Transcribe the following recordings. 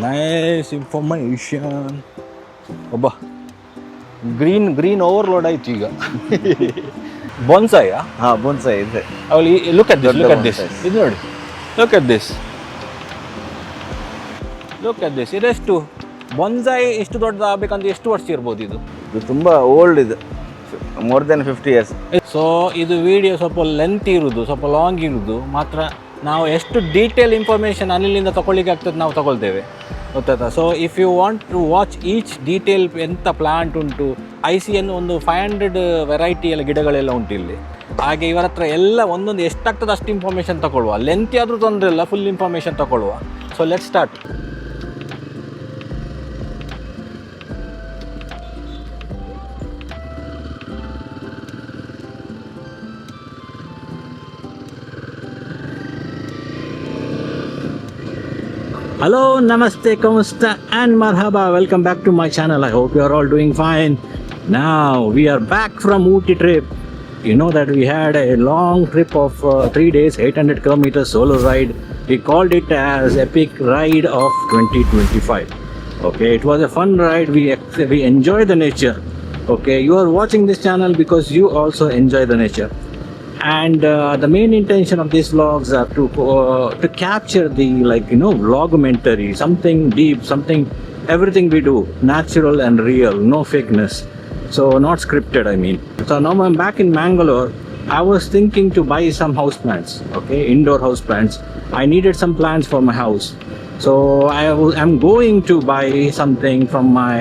Nice information. ಒಬ್ಬ green overload ಆಯ್ತು ಈಗ. ಬೊನ್ಸಾಯಾ? ಹಾಂ, ಬೋನ್ಸಾಯಿ ಇದೆ. ಅವಳಿ look at this, look at this, ಇದು ನೋಡಿ, look at this, look at this. ಇದೆಷ್ಟು ಬೊನ್ಸಾಯಿ ಇಷ್ಟು ದೊಡ್ಡದಾಗಬೇಕಂತ ಎಷ್ಟು ವರ್ಷ ಇರ್ಬೋದು ಇದು? ಇದು ತುಂಬ ಓಲ್ಡ್ ಇದು, ಮೋರ್ ದೆನ್ 50 years. ಸೊ ಇದು ವಿಡಿಯೋ ಸ್ವಲ್ಪ ಲೆಂತ್ ಇರೋದು, ಸ್ವಲ್ಪ ಲಾಂಗ್ ಇರೋದು ಮಾತ್ರ. ನಾವು ಎಷ್ಟು ಡೀಟೇಲ್ ಇನ್ಫಾರ್ಮೇಷನ್ ಅಲ್ಲಿಂದ ತಗೊಳ್ಳಿಕ್ಕೆ ಆಗ್ತದೆ ನಾವು ತಗೊಳ್ತೇವೆ, ಗೊತ್ತಾಯ್ತಾ? So if you want to watch each detail, ಎಂಥ ಪ್ಲಾಂಟ್ ಉಂಟು, ICN ಒಂದು 500 ವೆರೈಟಿ ಎಲ್ಲ ಗಿಡಗಳೆಲ್ಲ ಉಂಟು ಇಲ್ಲಿ. ಹಾಗೆ ಇವರ ಹತ್ರ ಎಲ್ಲ ಒಂದೊಂದು ಎಷ್ಟಾಗ್ತದೆ ಅಷ್ಟು ಇನ್ಫಾರ್ಮೇಷನ್ ತಗೊಳ್ಳುವ. ಲೆಂತ್ ಆದರೂ ತೊಂದರೆ ಇಲ್ಲ, ಫುಲ್ ಇನ್ಫಾರ್ಮೇಷನ್ ತಗೊಳ್ಳುವ. So let start. Hello, namaste, kamusta, and marhaba. Welcome back to my channel. I hope you are all doing fine. Now we are back from Ooty trip. You know that we had a long trip of 3 days, 800 kilometers solo ride. We called it as Epic Ride of 2025. Okay, it was a fun ride. We enjoyed the nature. Okay, you are watching this channel because you also enjoy the nature. And the main intention of these vlogs are to capture the, like, you know, vlogumentary, something deep, something, everything we do natural and real, no fakeness. So not scripted, I mean. So now I'm back in Mangalore. I was thinking to buy some house plants, okay, indoor house plants. I needed some plants for my house. So I'm going to buy something from my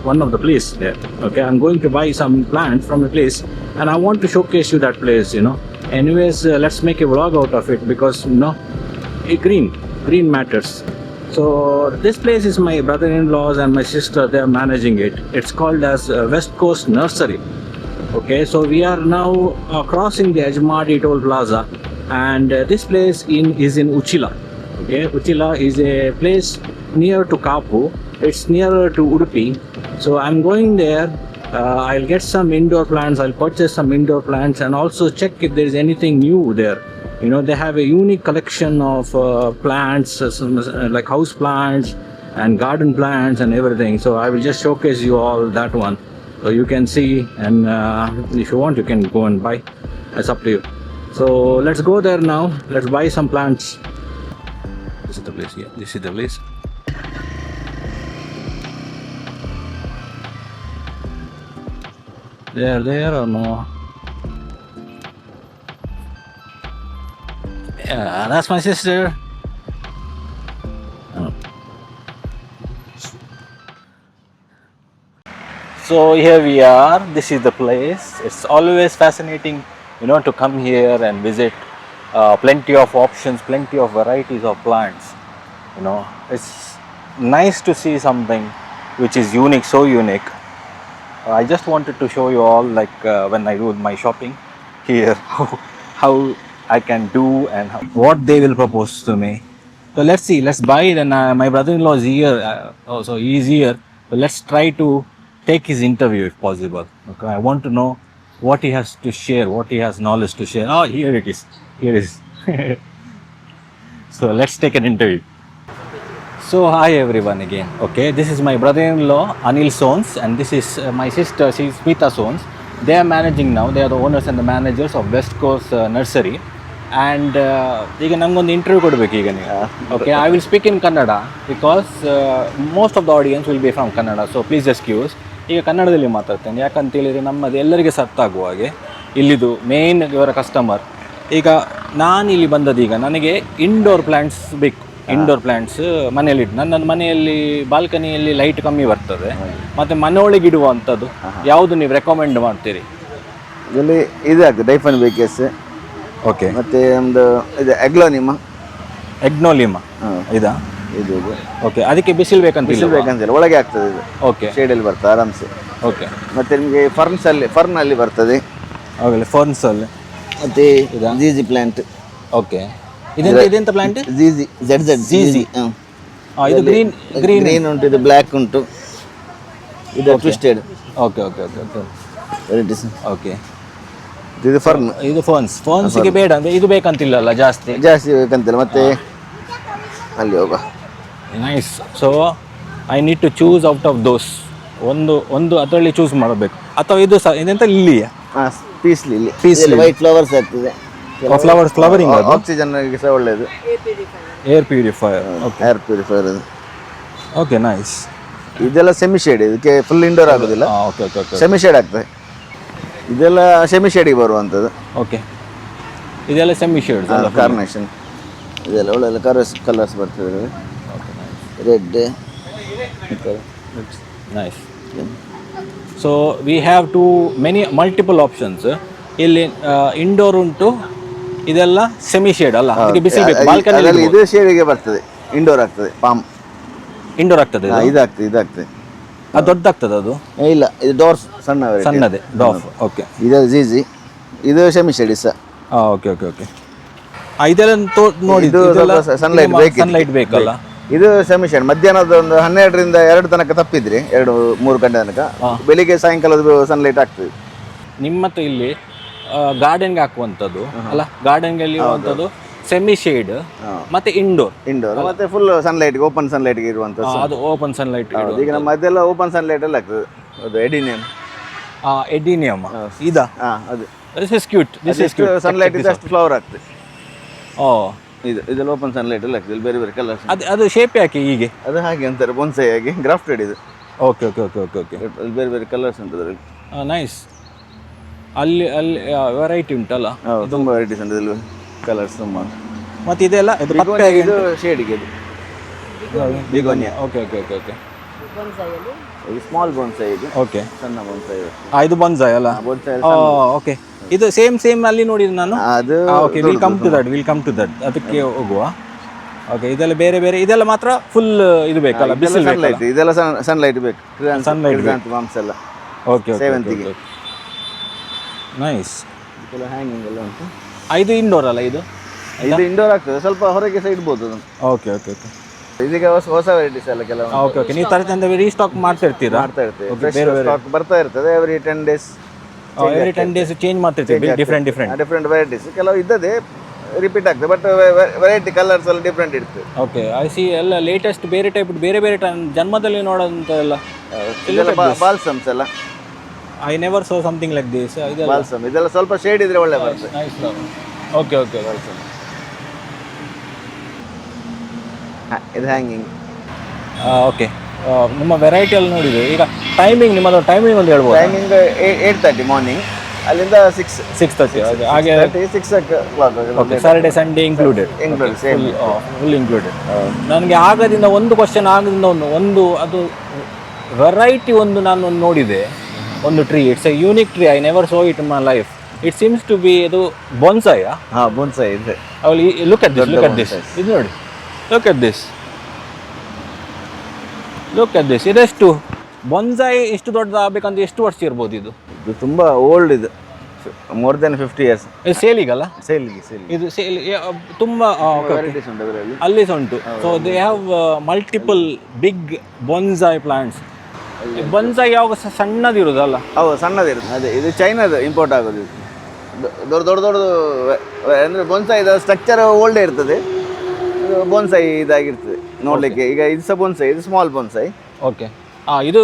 one of the place there. Okay, I'm going to buy some plants from the place, and I want to showcase you that place. You know. Anyways, let's make a vlog out of it because you know, green matters. So this place is my brother-in-law's and my sister. They are managing it. It's called as West Coast Nursery. Okay, so we are now crossing the Ajmadi Toll Plaza, and this place is in Uchila. Okay, Uchila is a place near to Kapu. It's nearer to Udupi. So I'm going there. I'll get some indoor plants. I'll purchase some indoor plants and also check if there is anything new there. You know, they have a unique collection of plants, like house plants and garden plants and everything. So I will just showcase you all that one, so you can see. And if you want, you can go and buy. It's up to you. So let's go there now. Let's buy some plants. This is the place. Yeah, this is the place. They are there or no? Yeah, that's my sister. Oh. So here we are. This is the place. It's always fascinating, you know, to come here and visit. Plenty of options, plenty of varieties of plants. You know, it's nice to see something which is unique, so unique. I just wanted to show you all, like when I do my shopping here, how I can do and what they will propose to me. So let's see, let's buy. Then my brother-in-law is here, so he is here. So let's try to take his interview if possible. Okay, I want to know what he has to share, what he has knowledge to share. Oh, here it is. Here it is. So let's take an interview. So hi everyone again. Okay, this is my brother-in-law Anil Sons, and this is my sister, she's Smita Sons. They are managing now. They are the owners and the managers of West Coast Nursery. And ಈಗ ನಮಗೊಂದು interview ಕೊಡಬೇಕು ಈಗ ನೀವು. Okay, I will speak in Kannada because most of the audience will be from Kannada. So please excuse. ಈಗ ಕನ್ನಡದಲ್ಲಿ ಮಾತಾಡ್ತೇನೆ, ಯಾಕಂತ ಹೇಳಿದರೆ ನಮ್ಮದು ಎಲ್ಲರಿಗೆ ಅರ್ಥ ಆಗುವ ಹಾಗೆ. ಇಲ್ಲಿದು ಮೇನ್ ಇವರ ಕಸ್ಟಮರ್. ಈಗ ನಾನು ಇಲ್ಲಿ ಬಂದದೀಗ ನನಗೆ ಇಂಡೋರ್ ಪ್ಲಾಂಟ್ಸ್ ಬೇಕು. ಇಂಡೋರ್ ಪ್ಲಾಂಟ್ಸ್ ಮನೆಯಲ್ಲಿ ನನ್ನ ಮನೆಯಲ್ಲಿ ಬಾಲ್ಕನಿಯಲ್ಲಿ ಲೈಟ್ ಕಮ್ಮಿ ಬರ್ತದೆ, ಮತ್ತು ಮನೆಯೊಳಗೆ ಇಡುವಂಥದ್ದು ಯಾವುದು ನೀವು ರೆಕಮೆಂಡ್ ಮಾಡ್ತೀರಿ? ಇದರಲ್ಲಿ ಇದಾಗ್ತದೆ ಡೈಫನ್ ಬೇಕಸ್. ಓಕೆ, ಮತ್ತು ನಮ್ಮದು ಇದು ಎಗ್ನೋಲಿಮಾ ಇದಾ? ಇದು ಓಕೆ, ಅದಕ್ಕೆ ಬಿಸಿಲು ಬೇಕಂತಿಲ್ಲ, ಒಳಗೆ ಆಗ್ತದೆ ಇದು. ಓಕೆ, ಶೇಡಲ್ಲಿ ಬರ್ತದೆ ಆರಾಮ್ಸೆ. ಓಕೆ, ಮತ್ತು ನಿಮಗೆ ಫರ್ನಲ್ಲಿ ಬರ್ತದೆ. ಓಕೆ, ಫರ್ನ್ಸಲ್ಲಿ. ಮತ್ತು ಜೀಜಿ ಪ್ಲಾಂಟ್. ಓಕೆ, ಇದೆಂತ ಪ್ಲಾಂಟ್? ಜಿಜಿ. ಇದು ಗ್ರೀನ್ ಉಂಟು, ಇದು ಬ್ಲ್ಯಾಕ್ ಉಂಟು, ಇದು twisted. Okay okay okay okay varieties. Okay, ಇದು ಫರ್ನ್. ಇದು ಫೋನ್ಸ್ಗೆ ಬೇಡ ಅಂದರೆ ಇದು ಬೇಕಂತಿಲ್ಲಲ್ಲ ಜಾಸ್ತಿ ಬೇಕಂತಿಲ್ಲ. ಮತ್ತೆ ಅಲ್ಲಿ ಹೋಗ nice. So I need to choose out of those. ಒಂದು ಅದರಲ್ಲಿ ಚೂಸ್ ಮಾಡಬೇಕು, ಅಥವಾ ಇದು ಇದೆಂತ ಲಿಲ್ಲಿಯಾ? Peace lily, Peace lily. White flowers ಆಗ್ತದೆ. ಫ್ಲವರಿಂಗ್ ಅದು ಆಕ್ಸಿಜನ್ಗೆ ಸಹ ಒಳ್ಳೆಯದು. Air purifier. Okay, air purifier ಅದು. Okay, nice. ಇದೆಲ್ಲ ಸೆಮಿ ಶೇಡ್, ಇದಕ್ಕೆ ಫುಲ್ ಇಂಡೋರ್ ಆಗೋದಿಲ್ಲ, okay okay okay semi shade ಆಗ್ತದೆ. ಇದೆಲ್ಲ ಸೆಮಿ ಶೇಡಿಗೆ ಬರುವಂಥದ್ದು. ಓಕೆ, ಇದೆಲ್ಲ ಸೆಮಿ ಶೇಡ್ಸ್ ಅಲ್ಲ? ಕಾರ್ನೇಷನ್ ಇದೆಲ್ಲ ಒಳ್ಳೆ ಕಲರ್ಸ್ ಬರ್ತದೆ. Red. Nice. So we have to multiple options. ಇಲ್ಲಿ ಇಂಡೋರ್ ಉಂಟು, ಇದೆಲ್ಲ ಸೆಮಿ ಶೇಡ್ ಅಲ್ಲ? ಅದಕ್ಕೆ ಬಿಸಿಲು ಬೇಕು. ಬಾಲ್ಕನಿ ಇದು ಶೇಡಿಗೆ ಬರ್ತದೆ, ಇಂಡೋರ್ ಆಗ್ತದೆ. ಪಾಮ್ ಇಂಡೋರ್ ಆಗ್ತದೆ. ಇದಾಗ್ತದೆ. ಅದು ದೊಡ್ಡದಾಗ್ತದೆ ಅದು? ಇಲ್ಲ, ಇದು ಡಾರ್ಫ್ ಸಣ್ಣದೇ ಡಾಫ್. ಓಕೆ, ಇದು ಜಿಜಿ, ಇದು ಸೆಮಿ ಶೇಡ್ ಸಹ. Okay okay okay. ಇದೆಲ್ಲ ನೋಡಿ, ಸನ್ಲೈಟ್ ಬೇಕಲ್ಲ? ಇದು ಸೆಮಿ ಶೇಡ್. ಮಧ್ಯಾಹ್ನದ ಒಂದು 12ರಿಂದ 2 ತನಕ ತಪ್ಪಿದ್ರಿ, 2-3 ಗಂಟೆ ತನಕ. ಬೆಳಿಗ್ಗೆ ಸಾಯಂಕಾಲದ ಸನ್ಲೈಟ್ ಆಗ್ತದೆ. ನಿಮ್ಮತ್ತು ಇಲ್ಲಿ ಗಾರ್ಡನ್ಗೆ ಹಾಕುವಂಥದ್ದು ಅಲ್ಲ? ಗಾರ್ಡನ್ಗೆ ಇರುವಂಥದ್ದು ಸೆಮಿ ಶೇಡ್ ಮತ್ತೆ ಇಂಡೋರ್ ಮತ್ತೆ ಫುಲ್ ಸನ್ಲೈಟ್, ಓಪನ್ ಸನ್ಲೈಟ್ಗೆ ಇರುವಂಥದ್ದು. ಅದು ಓಪನ್ ಸನ್ಲೈಟ್. ಈಗ ನಮ್ಮ ಅದೆಲ್ಲ ಓಪನ್ ಸನ್ಲೈಟ್ ಎಲ್ಲ ಆಗ್ತದೆ. ಅದು ಎಡಿನಿಯಂ. ಎಡಿನಿಯಮ್ ಇದಾ? ಅದು ದಿಸ್ ಇಸ್ ಕ್ಯೂಟ್. ಸನ್ಲೈಟ್ ಇದಷ್ಟು ಫ್ಲವರ್ ಆಗ್ತದೆ. ಓ, ಇದೆಲ್ಲ ಓಪನ್ ಸನ್ಲೈಟ್ ಎಲ್ಲ ಆಗ್ತದೆ. ಬೇರೆ ಬೇರೆ ಕಲರ್ಸ್. ಅದು ಶೇಪ್ ಯಾಕೆ ಹೀಗೆ? ಅದು ಹಾಗೆ ಅಂತಾರೆ, ಬೊನ್ಸೈ ಆಗಿ ಗ್ರಾಫ್ಟೆಡ್ ಇದು. Okay okay okay okay okay. ಬೇರೆ ಬೇರೆ ಕಲರ್ಸ್ ಉಂಟು ಅದರಲ್ಲಿ. ನೈಸ್. ಅಲ್ಲಿ ವೆರೈಟಿ ಉಂಟಲ್ಲ? ತುಂಬ ವೆರೈಟೀಸ್ ಉಂಟು ಇದರಲ್ಲಿ, ಕಲರ್ಸ್ ತುಂಬ. ಮತ್ತು ಇದೆಲ್ಲ ಇದು ಶೇಡಿಗೆ begonia. Okay okay okay okay. ಇದು ಸ್ಮಾಲ್ ಬೊನ್ಸೈ, ಇದು ಓಕೆ, ಸಣ್ಣ ಬೊನ್ಸೈ. ಇದು ಬೊನ್ಸೈ ಅಲ್ಲ? ಓಕೆ, ಇದು ಸೇಮ್ ಅಲ್ಲಿ ನೋಡಿದ್ದು ನಾನು. ಅದು okay, will come to that. ಅದಕ್ಕೆ ಹೋಗುವ. ಓಕೆ, ಇದೆಲ್ಲ ಬೇರೆ ಬೇರೆ, ಇದೆಲ್ಲ ಮಾತ್ರ ಫುಲ್ ಇದು ಬೇಕಲ್ಲ, ಬಿಸಿಲು ಸನ್ಲೈಟ್. ಇದೆಲ್ಲ ಸನ್ಲೈಟ್ ಬೇಕು, ಸನ್ಲೈಟ್ ಮಾಮ್ಸ್ ಎಲ್ಲ. ಓಕೆ, ಸೇವಂತಿಗೆ. ನೈಸ್. ಇದೆಲ್ಲ ಹ್ಯಾಂಗಿಂಗ್ ಎಲ್ಲ ಉಂಟು. ಇದು ಇಂಡೋರ್ ಅಲ್ಲ? ಇದು ಇಂಡೋರ್ ಆಗ್ತದೆ, ಸ್ವಲ್ಪ ಹೊರಗೆ ಸಹ ಇಡ್ಬೋದು ಅದನ್ನು. Okay okay okay. ಇದೀಗ ಹೊಸ ವೆರೈಟೀಸ್ ಎಲ್ಲ ಕೆಲವು. Okay okay. ನೀವು ತರದಿಂದ ರೀಸ್ಟಾಕ್ ಮಾಡ್ತಾ ಇರ್ತೀರಾ? ಮಾಡ್ತಾ ಇರ್ತೀವಿ, ಸ್ಟಾಕ್ ಬರ್ತಾ ಇರ್ತದೆ. ಎವ್ರಿ 10 days ಚೇಂಜ್ ಮಾಡ್ತಿರ್ತೀವಿ, ಡಿಫ್ರೆಂಟ್ ವೆರೈಟೀಸ್. ಕೆಲವು ಇದ್ದದೆ ರಿಪೀಟ್ ಆಗ್ತದೆ, ಬಟ್ ವೆರೈಟಿ ಕಲರ್ಸ್ ಎಲ್ಲ ಡಿಫ್ರೆಂಟ್ ಇರ್ತದೆ. Okay, I see. ಎಲ್ಲ ಲೇಟೆಸ್ಟ್ ಬೇರೆ ಟೈಪ್, ಬೇರೆ ಬೇರೆ ಜನ್ಮದಲ್ಲಿ ನೋಡೋಂಥ ಎಲ್ಲ ಬಾಲ್ಸಮ್ಸ್ ಎಲ್ಲ. I never saw something like this. Balsam ಇದೆಲ್ಲ ಸ್ವಲ್ಪ ಶೇಡ್ ಇದ್ರೆ ಒಳ್ಳೆ ಬರ್ತದೆ. ನೈಸ್. Okay okay. ಬಾಲ್ಸಮ್ ಇದು ಹ್ಯಾಂಗಿಂಗ್. ಓಕೆ, ನಿಮ್ಮ ವೆರೈಟಿಯಲ್ಲಿ ನೋಡಿದೆ. ಈಗ ನಿಮ್ಮದು ಟೈಮಿಂಗ್ ಒಂದು ಹೇಳ್ಬೋದು? ಟೈಮಿಂಗ್ 8:30 ಮಾರ್ನಿಂಗ್, ಅಲ್ಲಿಂದ 6:30 ಹಾಗೆ 6 o'clock. Okay, Saturday Sunday included? Full included. ನನಗೆ ಆಗದಿಂದ ಒಂದು ಕ್ವಶನ್, ಆಗದಿಂದ ಒಂದು ಅದು ವೆರೈಟಿ ಒಂದು ನಾನು ನೋಡಿದೆ, ಒಂದು tree. It's a unique tree. I never saw it in my life. It seems to be ಇದು ಬೊನ್ಸಾಯಾ? ಬೊನ್ಸಾಯ್ ಇದೆ. Look at this. ಇದು ನೋಡಿ, ಲುಕ್ ಅಟ್ ದಿಸ್. ಇದೆಷ್ಟು ಬೊನ್ಸಾಯ್ ಇಷ್ಟು ದೊಡ್ಡದಾಗಬೇಕಂತ ಎಷ್ಟು ವರ್ಷ ಇರ್ಬೋದು ಇದು? ಇದು ತುಂಬ ಓಲ್ಡ್, ಇದು ಮೋರ್ ದೆನ್ 50 years. ಇದು ಸೇಲಿಗಲ್ಲ? ಸೇಲಿಗೆ ಇದು ಸೇಲ್ ತುಂಬ ವೆರೈಟೀಸ್ ಉಂಟು ಅದರಲ್ಲಿ. ಅಲ್ಲಿ ಸಹ ಉಂಟು. So they have multiple big bonsai plants. Bonsai ಯಾವಾಗ ಸಣ್ಣದಿರುದಲ್ಲ? ಹೌದು, ಸಣ್ಣದಿರುತ್ತೆ. ಅದೇ ಇದು ಚೈನಾದ ಇಂಪೋರ್ಟ್ ಆಗೋದು. ದೊಡ್ಡ ಅಂದರೆ ಬೊನ್ಸಾಯ್ ಸ್ಟ್ರಕ್ಚರ್ ಓಲ್ಡೇ ಇರ್ತದೆ. ಬೊನ್ಸಾಯ್ ಇದಾಗಿರ್ತದೆ ನೋಡ್ಲಿಕ್ಕೆ. ಈಗ ಇದು ಸಹ ಬೊನ್ಸಾಯ್, ಇದು ಸ್ಮಾಲ್ ಬೊನ್ಸಾಯ್. ಓಕೆ, ಇದು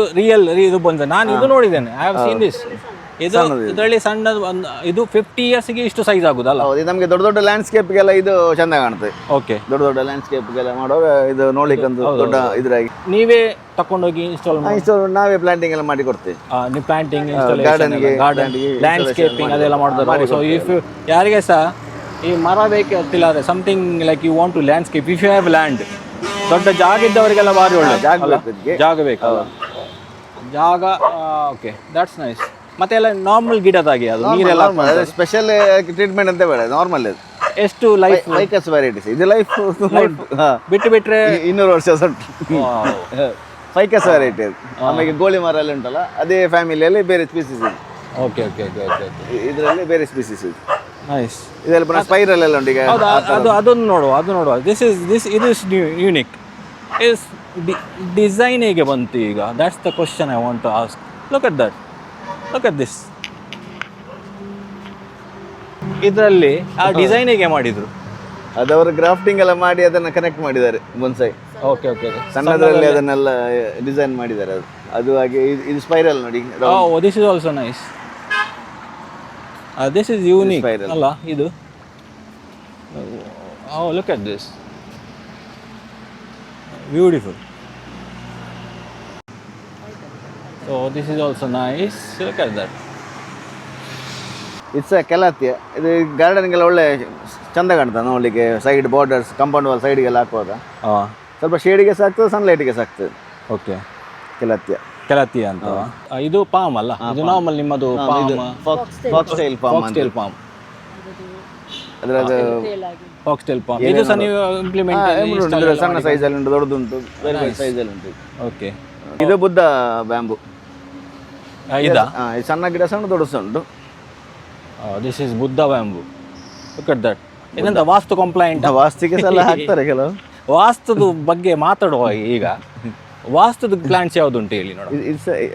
ಇದು ಬೊನ್ಸಾಯ್. ನಾನು ಇದು ನೋಡಿದ್ದೇನೆ. I have seen this. ಇದರಲ್ಲಿ ಸಣ್ಣ ಇದು 50 yearsಗೆ ಇಷ್ಟು ಸೈಜ್ ಆಗುದಲ್ಲ? ಹೌದು, ನಮಗೆ ದೊಡ್ಡ ಲ್ಯಾಂಡ್ಸ್ಕೇಪ್ಗೆಲ್ಲ ಇದು ಚಂದ ಕಾಣ್ತದೆ. ಓಕೆ, ದೊಡ್ಡ ಲ್ಯಾಂಡ್ಸ್ಕೇಪ್ಗೆಲ್ಲ ಮಾಡುವಾಗ ಇದು ನೋಡ್ಲಿಕ್ಕೆ ಒಂದು ದೊಡ್ಡ ಇದ್ರಾಗಿ. ನೀವೇ ತಕೊಂಡೋಗಿ ಇನ್ಸ್ಟಾಲ್ ನಾವೇ ಪ್ಲಾಂಟಿಂಗ್ ಎಲ್ಲ ಮಾಡಿ ಕೊಡ್ತೇವೆ. ನೀವು ಪ್ಲಾಂಟಿಂಗ್, ಗಾರ್ಡನ್, ಲ್ಯಾಂಡ್ಸ್ಕೇಪಿಂಗ್ ಅದೆಲ್ಲ ಮಾಡ್ತಾರೆ. ಸೊ ಇಫ್ ಯಾರಿಗೆ ಸಹ ಈ ಮರ ಬೇಕಿಲ್ಲ, something like you want to landscape, if you have land, ದೊಡ್ಡ ಜಾಗ ಇದ್ದವರಿಗೆಲ್ಲ ಭಾರಿ ಒಳ್ಳೆ ಜಾಗ ಬೇಕಲ್ಲ? ಜಾಗ. Okay, that's nice. ಮತ್ತೆ ಎಲ್ಲ ನಾರ್ಮಲ್ ಗಿಡದಾಗಿ ಅದು ನೀರೆಲ್ಲ ಸ್ಪೆಷಲ್ ಟ್ರೀಟ್ಮೆಂಟ್ ಅಂತ ಬೇಡ, ನಾರ್ಮಲ್. ಎಷ್ಟು ಲೈಫ್ ಫೈಕಸ್ ವೆರೈಟೀಸ್ ಇದು. ಲೈಫ್ ಬಿಟ್ಟರೆ 200 ವರ್ಷ ಫೈಕಸ್ ವೆರೈಟಿ ಅದು. ಆಮೇಲೆ ಗೋಳಿ ಮರ ಎಲ್ಲ ಉಂಟಲ್ಲ, ಅದೇ ಫ್ಯಾಮಿಲಿಯಲ್ಲಿ ಬೇರೆ ಸ್ಪೀಸೀಸ್ ಇದೆ. Okay okay okay okay. ಇದರಲ್ಲಿ ಬೇರೆ ಸ್ಪೀಸೀಸ್ ಇದೆ. ನೈಸ್. ಇದೆಲ್ಲ ಪುನಃ ಸ್ಪೈರಲ್ ಎಲ್ಲ ಉಂಟು. ಈಗ ಅದನ್ನು ನೋಡುವ. ಇದು ಇಸ್ ಯೂನಿಕ್. ಇಸ್ ಡಿಸೈನ್ ಹೇಗೆ ಬಂತು ಈಗ? That's the question I want to ask. Look at this. ಇದರಲ್ಲಿ ಆ ಡಿಸೈನ್ ಹೇಗೆ ಮಾಡಿದ್ರು? ಅದವರು ಗ್ರಾಫ್ಟಿಂಗ್ ಎಲ್ಲ ಮಾಡಿ ಅದನ್ನು ಕನೆಕ್ಟ್ ಮಾಡಿದ್ದಾರೆ ಬೊನ್ಸಾಯ್. ಓಕೆ ಓಕೆ ಸಣ್ಣದರಲ್ಲಿ ಅದನ್ನೆಲ್ಲ ಡಿಸೈನ್ ಮಾಡಿದ್ದಾರೆ ಅದು ಅದು ಹಾಗೆ ಇದು ಸ್ಪೈರಲ್ ನೋಡಿ. Oh this is also nice. This is unique Spiral. ಅಲ್ಲ ಇದು. Oh look at this, beautiful. So this is also nice. Look at that. It's calathea. ಇದು ಗಾರ್ಡನ್ಗೆಲ್ಲ ಒಳ್ಳೆ ಚಂದ ಕಾಣ್ತದೆ ನೋಡಲಿಕ್ಕೆ. ಸೈಡ್ ಬಾರ್ಡರ್ಸ್, ಕಾಂಪೌಂಡ್ ವಾಲ್ ಸೈಡ್ಗೆಲ್ಲ ಹಾಕುವಾಗ ಹಾಂ ಸ್ವಲ್ಪ ಶೇಡಿಗೆ ಸಾಕ್ತದೆ, ಸನ್ಲೈಟಿಗೆ ಸಾಕ್ತದೆ. ಓಕೆ. ಕೆಲಾತಿಯ ಕೆಳತಿ ಅಂತ. ಇದು ಪಾಮ್ ಅಲ್ಲ, ಇದು ನಾರ್ಮಲ್ ನಿಮ್ಮದು ಪಾಮ್, ಫಾಕ್ಸ್ಟೈಲ್ ಫಾಕ್ಸ್ಟೈಲ್ ಪಾಮ್. ಅದರದ್ದು ಫಾಕ್ಸ್ಟೈಲ್ ಪಾಮ್ ಇದು ಸಹ ನೀವು ಇಂಪ್ಲಿಮೆಂಟ್ ಸಣ್ಣ ಸೈಜಲ್ಲಿ ಉಂಟು, ದೊಡ್ಡದುಂಟು, ಬೇರೆ ಬೇರೆ ಸೈಜಲ್ಲಿ ಉಂಟು. ಓಕೆ. ಇದು ಬುದ್ಧ ಬ್ಯಾಂಬು. ಇದಾ? ಇದು ಸಣ್ಣ ಗಿಡ, ಸಣ್ಣ ದೊಡ್ಡ ಸಹ ಉಂಟು. This is Buddha bamboo. Look at that. ಇದೆಂತ ವಾಸ್ತು ಕಂಪ್ಲೈಂಟ್? ವಾಸ್ತಿಗೆ ಸಲ ಹಾಕ್ತಾರೆ ಕೆಲವು. ವಾಸ್ತುದ ಬಗ್ಗೆ ಮಾತಾಡುವ ಈಗ. ವಾಸ್ತುದ ಪ್ಲಾಂಟ್ಸ್ ಯಾವ್ದುಂಟು ಹೇಳಿ ನೋಡ.